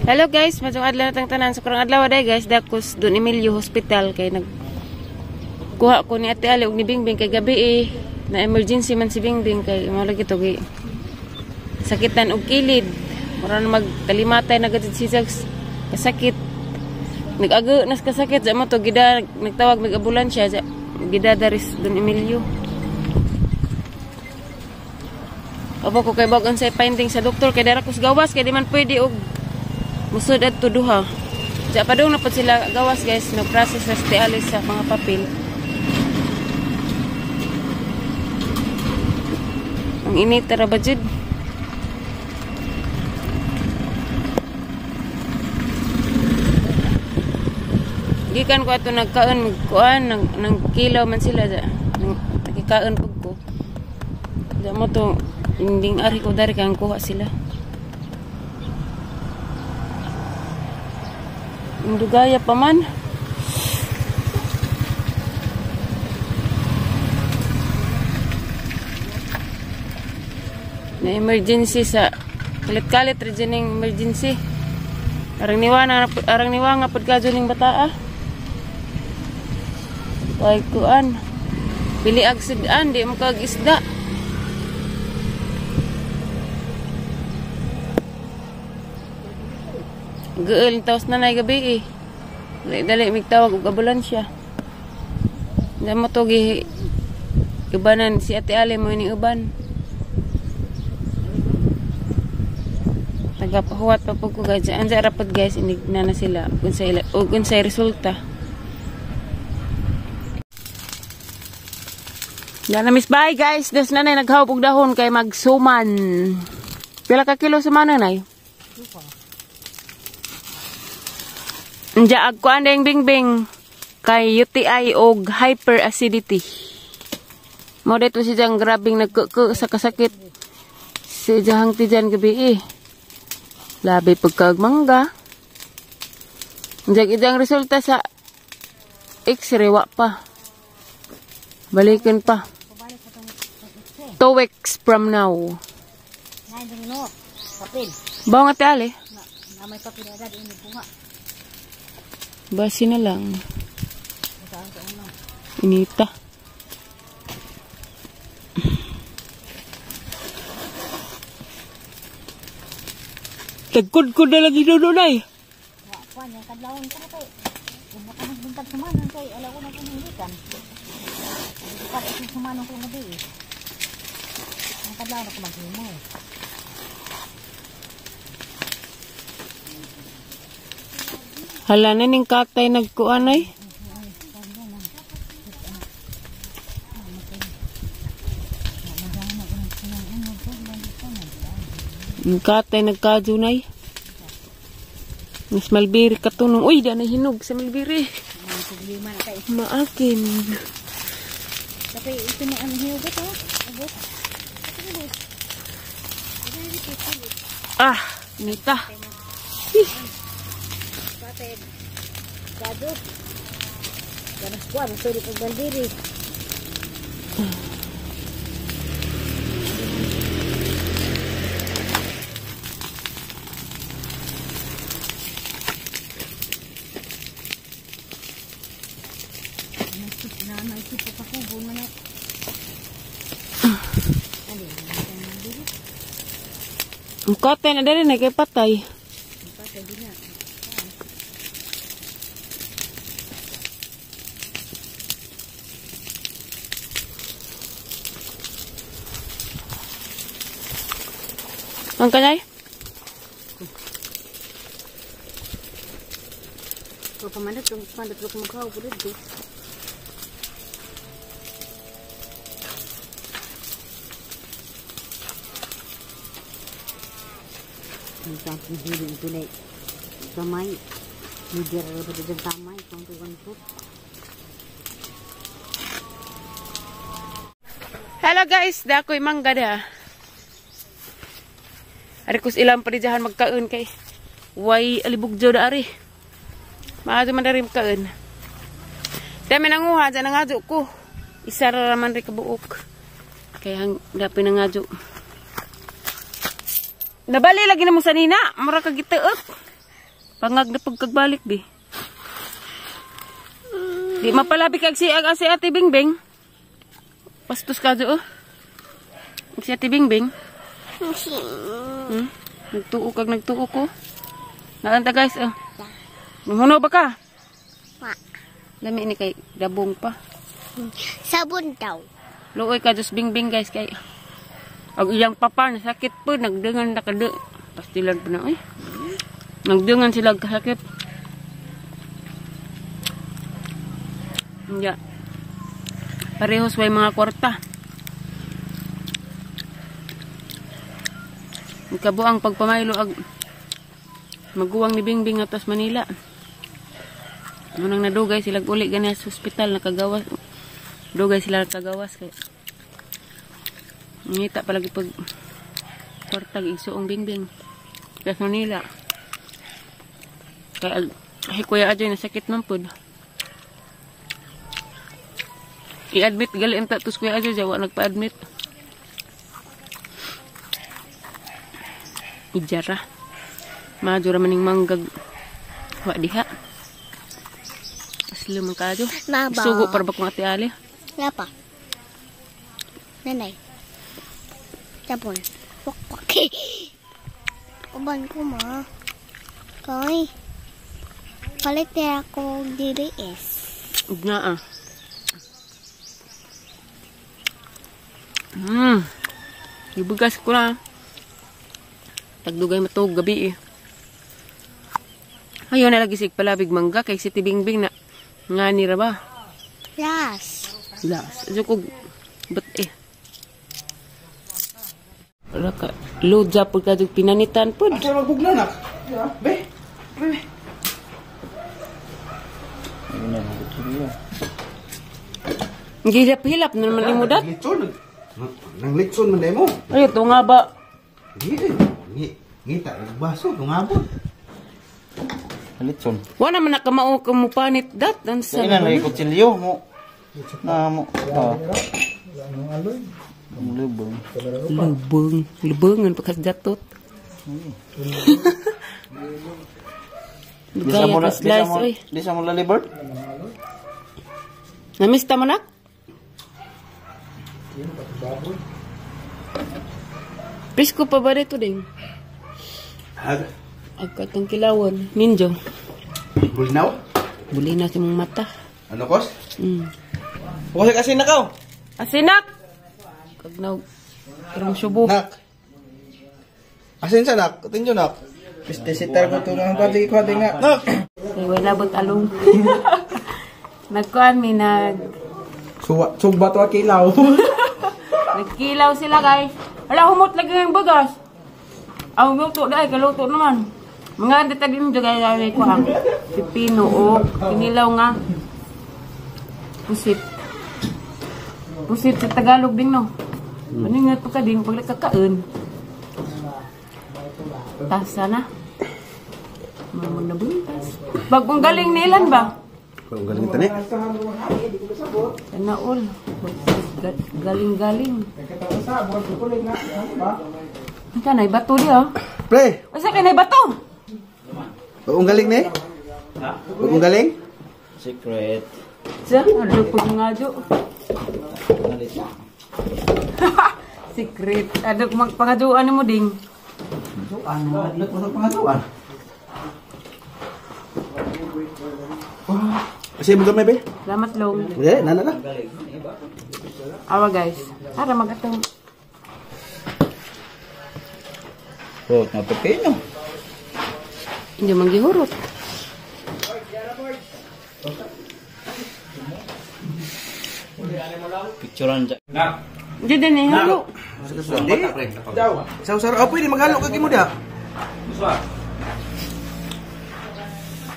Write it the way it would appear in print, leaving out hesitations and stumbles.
Hello guys, masyong adlaw natang tanan. So karang adlaw day guys, dakos doon Emilio Hospital kay kuha ko ni Ate Ali ug ni Bingbing kay gabi na emergency man si Bingbing kay mo lagi to gi sakitan og kilid. Mura na magkalimatay na gid siya kasakit. Nag-aga nas kasakit sa mo to gida nagtawag mig ambulansya sa gida daris doon Emilio. Abo ko kay bagon sa finding sa doktor kay dara kus gawas kay di man pwede og musod at tuduha. Diya pa doon na po sila gawas guys. No-process na si Alice sa mga papel. Ang init tara ba dyan? Gikan ko ito nagkaan magkuhan. Nang kilaw man sila dyan. Nagkikaan po ko. Diya mo to hindi ari ko dari kang kuha sila. Dugaya pa man. Na emergency sa kalit-kalit rin yung emergency. Arang niwa nga pagkadyo ng bataa. Ay kuan. Pili agsidaan, di mo kag-isda. Gael taos na nay gabi dali migtawag og ambulansya. Damo to gi ubanan si Ate Ali mo ini uban. Nagapahuwat pa po ko guys. Anja rapod guys inig na sila unsay resulta. Dana miss bye guys. Des nanay naghawp og dahon kay magsuman. Pila ka kilo sumana nay? Diya agkuan deng Bingbing kay UTI og hyperacidity. Mo dito si jang grabing nagkuku sa kasakit. Si jahang tijan gabi Labi pagkagmangga. Diya idang resulta sa X-ray wa pa. Balikin pa. 2 weeks from now. Bawa nga tali. May papel agad ini bunga. Basi na lang. Inita. Tagkod-kod na lagi doon ay. Wapan, yung kadlawin ko na kayo. Kung makabuntag sumanon kayo, alam ko na pinahindikan. Bukat ito sumanon ko na di. Ang kadlawin ako maghimaw. Hala na ning katay nagkuan ay. Ning katay nagkadunay. Mas malbiri katunong. Uy, da na hinog sa malbiri. Maakin. Tapi ito na ang hinugot ha. Ah, nita. Kado. Ganas kuan suri pag bandiri. Nanay si pakubo na. Ang katay na dali na kay patay. Patay din na. Ang kanay? Kau pamandat ko magkaw po dito. Ang tapos dito ito na tamay. Lider pa dito tamay. Kung po. Hello guys, dakoy mangga da. Ari kus ilang parijahan magkaon kay way alibugjo da ari. Maado man dari magkaon. Dami nanguha dyan nangadyo ko. Isa ra man ri kabuok. Kaya dapi nangadyo. Nabali lagi na mo sa nina. Mura ka gitaot. Pangag na pagkagbalik, bi. Di mapalabi kag si Ate Bingbing. Pastos ka do, oh. Si Ate Bingbing. Nagtuo ko. Naanta guys, oh. Mamuno ba ka? Wa. Lami ni kay dabong pa. Sabon daw. Luoy ka dos Bingbing guys kay. Ang iyang papa nasakit po, nagdengan nakade. Pastilan pa na, oy. Nagdengan sila kasakit. Ya. Parehos way mga kwarta. Ikabuang pagpamaylo ag maguwang ni Bingbing atas Manila. Munang nadugay sila uli gani sa ospital nakagawas. Dugay sila nakagawas kay. Ngita palagi pag kwarta igsuong Bingbing. Sa Manila. Kaya Kuya Ajoy nasakit man pud. I-admit gali ang tatus Kuya Ajoy jawa nagpa-admit. Ijara. Majura maning manggag wa diha. Asli man kajo. Sugo para ba kung Ate Ali? Ngapa? Nanay. Sabon. Wak. Kuban ko ma. Kay. Palit ako diri es. Nga ah. Ibugas ko na. Tagdugay matog gabi eh. Ayaw na lagi sig palabig mangga kay si Bingbing na nga nira ba? Yes. Las. So ko but eh. Wala ka. Load sa po ka pinanitan po. Asa magbugla nak? Be. Gihilap-hilap na naman imo dat. Nang litson man mo. Ay, ito nga ba? Ngita, baso, tungabot. Litson. Wala man nakamao kamupanit dat. Ang Sa ina na ikutsilyo mo. Na mo. Lubungan pakas datot. Gaya ka slice, oy. Di sa mo lalibert? Namista mo nak? Presko pa ba dito din? Agkatong kilawan. Ninjo. Bulinaw? Bulina si mong mata. Ano kos? Huwag kasi nakaw. Asinak! Kagnaw. Karang subo. Nak. Asin sa nak? Tinyo nak. Pistisitar ko ito ng pati ko nga. Nak. Ay, wala ba't along? Nagkuhan mi Sugba to akilaw. nagkilaw sila guys. Wala humot lagi ng bugas. Ang luto dahil, kaluto naman. Mga detagin dyan gaya ko ang pipino o kinilaw nga. Pusit. Pusit sa Tagalog din no. Ano nga ito ka din pag nagkakaon. Tasa na. Mamang nabuntas. Bagong galing nilan ba? Ang galing tani. Naol. Galing-galing. Ang kanay bato diya. Pre. Asa kanay bato? Ang galing ni? Ang galing? Secret. Sa, ano po nga jo? Secret. Ano magpangaduan mo ding? Ano mo pangatuan? Kasi mo may be? Salamat long. Hindi, nana na. Awa guys. Para magatong. Oh, napapino. Hindi manggihurot. Picturean dyan. Hindi din eh. Halo. Hindi. Daw. Sa usara, pwede maghalo kag imo da.